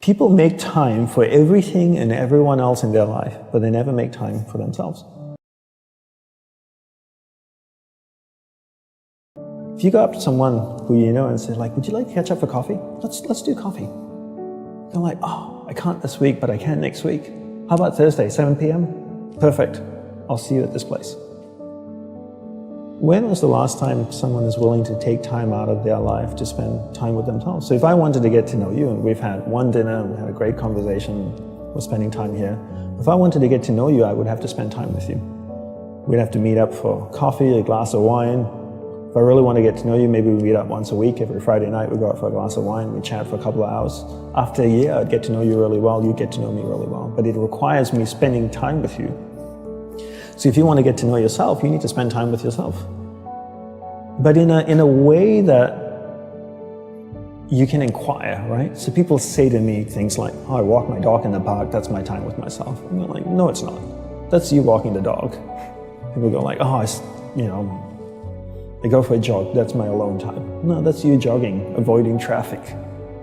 People make time for everything and everyone else in their life, but they never make time for themselves. If you go up to someone who you know and say, like, would you like to catch up for coffee? Let's do coffee. They're like, oh, I can't this week, but I can next week. How about Thursday, 7 p.m.? Perfect. I'll see you at this place. When was the last time someone is willing to take time out of their life to spend time with themselves? So if I wanted to get to know you, and we've had one dinner, and we had a great conversation, we're spending time here. If I wanted to get to know you, I would have to spend time with you. We'd have to meet up for coffee, a glass of wine. If I really want to get to know you, maybe we meet up once a week. Every Friday night we go out for a glass of wine, we chat for a couple of hours. After a year, I'd get to know you really well, you'd get to know me really well. But it requires me spending time with you. So if you want to get to know yourself, you need to spend time with yourself. But in a way that you can inquire, right? So people say to me things like, oh, I walk my dog in the park, that's my time with myself. And you're like, no, it's not. That's you walking the dog. People go like, oh, I go for a jog, that's my alone time. No, that's you jogging, avoiding traffic,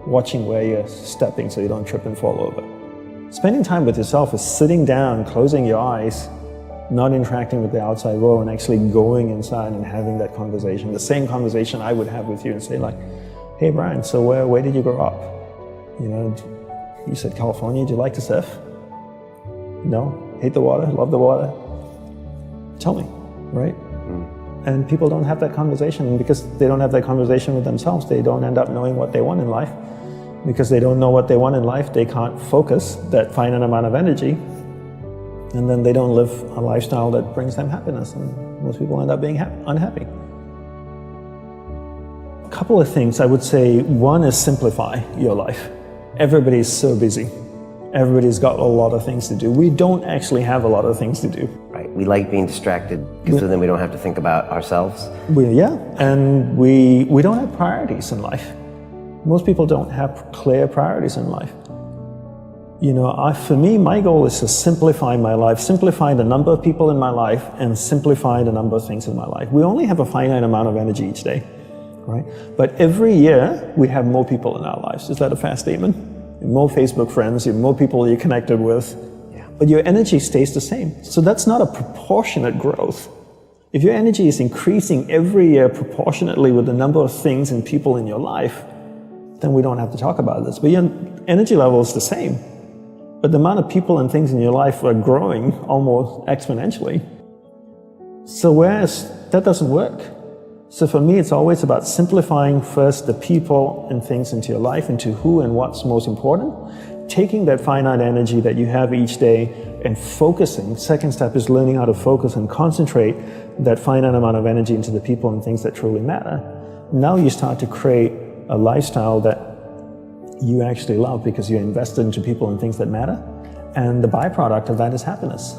watching where you're stepping so you don't trip and fall over. Spending time with yourself is sitting down, closing your eyes, not interacting with the outside world, and actually going inside and having that conversation, the same conversation I would have with you and say like, hey Brian, so where did you grow up? You know, you said California, do you like to surf? No? Hate the water, love the water? Tell me, right? And people don't have that conversation, and because they don't have that conversation with themselves, they don't end up knowing what they want in life. Because they don't know what they want in life, they can't focus that finite amount of energy, and then they don't live a lifestyle that brings them happiness, and most people end up being unhappy. A couple of things I would say. One is simplify your life. Everybody's so busy. Everybody's got a lot of things to do. We don't actually have a lot of things to do. Right. We like being distracted because then we don't have to think about ourselves. And we don't have priorities in life. Most people don't have clear priorities in life. You know, for me, my goal is to simplify my life, simplify the number of people in my life, and simplify the number of things in my life. We only have a finite amount of energy each day, right? But every year, we have more people in our lives. Is that a fair statement? More Facebook friends, more people you're connected with, but your energy stays the same. So that's not a proportionate growth. If your energy is increasing every year proportionately with the number of things and people in your life, then we don't have to talk about this. But your energy level is the same. But the amount of people and things in your life are growing almost exponentially. So whereas that doesn't work. So for me, it's always about simplifying first the people and things into your life, into who and what's most important, taking that finite energy that you have each day and focusing. Second step is learning how to focus and concentrate that finite amount of energy into the people and things that truly matter. Now you start to create a lifestyle that you actually love because you're invested into people and things that matter, and the byproduct of that is happiness.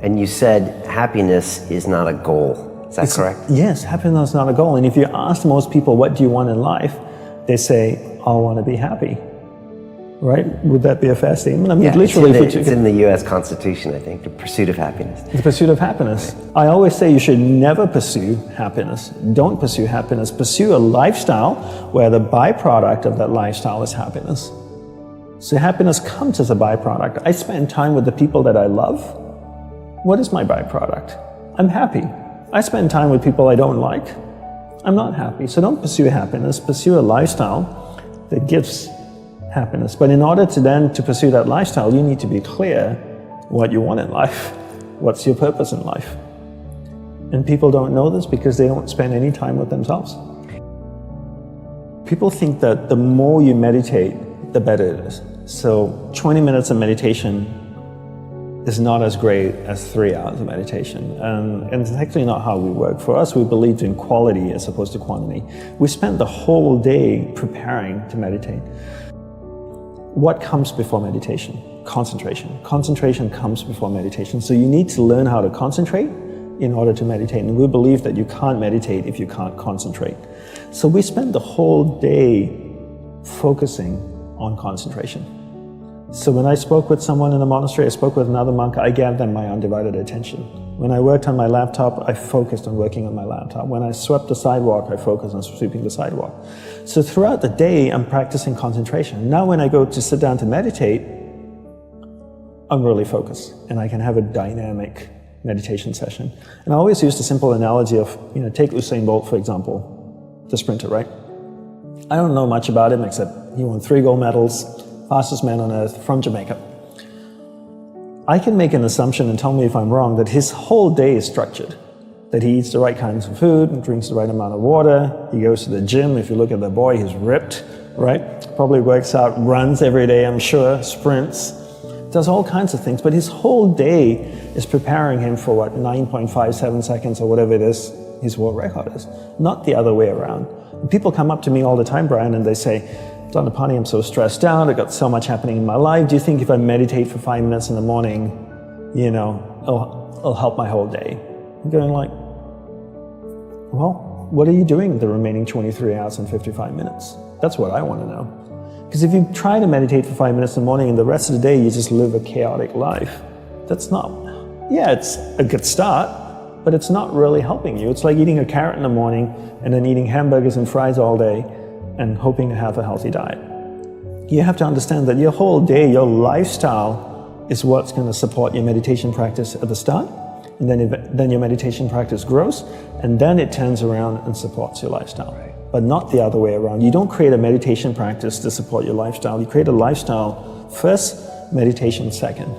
And you said happiness is not a goal. Is that correct? Yes, happiness is not a goal. And if you ask most people, what do you want in life? They say, I want to be happy. Right? Would that be a fair statement? I mean, literally, it's in the U.S. Constitution, I think, the pursuit of happiness. The pursuit of happiness. Right. I always say you should never pursue happiness. Don't pursue happiness. Pursue a lifestyle where the byproduct of that lifestyle is happiness. So happiness comes as a byproduct. I spend time with the people that I love. What is my byproduct? I'm happy. I spend time with people I don't like. I'm not happy. So don't pursue happiness. Pursue a lifestyle that gives happiness. But in order to pursue that lifestyle, you need to be clear what you want in life. What's your purpose in life? And people don't know this because they don't spend any time with themselves. People think that the more you meditate, the better it is. So 20 minutes of meditation is not as great as 3 hours of meditation. And it's actually not how we work. For us, we believed in quality as opposed to quantity. We spent the whole day preparing to meditate. What comes before meditation? Concentration. Concentration comes before meditation. So you need to learn how to concentrate in order to meditate. And we believe that you can't meditate if you can't concentrate. So we spend the whole day focusing on concentration. So when I spoke with someone in the monastery, I spoke with another monk, I gave them my undivided attention. When I worked on my laptop, I focused on working on my laptop. When I swept the sidewalk, I focused on sweeping the sidewalk. So throughout the day, I'm practicing concentration. Now when I go to sit down to meditate, I'm really focused, and I can have a dynamic meditation session. And I always use the simple analogy of, take Usain Bolt, for example, the sprinter, right? I don't know much about him except he won 3 gold medals, fastest man on earth from Jamaica. I can make an assumption, and tell me if I'm wrong, that his whole day is structured. That he eats the right kinds of food and drinks the right amount of water. He goes to the gym. If you look at the boy, he's ripped, right? Probably works out, runs every day, I'm sure, sprints, does all kinds of things. But his whole day is preparing him for 9.57 seconds or whatever it is his world record is, not the other way around. And people come up to me all the time, Brian, and they say, Dhandapani, I'm so stressed out, I've got so much happening in my life. Do you think if I meditate for 5 minutes in the morning, it'll help my whole day? I'm going like, well, what are you doing the remaining 23 hours and 55 minutes? That's what I want to know. Because if you try to meditate for 5 minutes in the morning and the rest of the day you just live a chaotic life, that's not, it's a good start, but it's not really helping you. It's like eating a carrot in the morning and then eating hamburgers and fries all day and hoping to have a healthy diet. You have to understand that your whole day, your lifestyle is what's going to support your meditation practice at the start, and then your meditation practice grows, and then it turns around and supports your lifestyle. But not the other way around. You don't create a meditation practice to support your lifestyle. You create a lifestyle first, meditation second.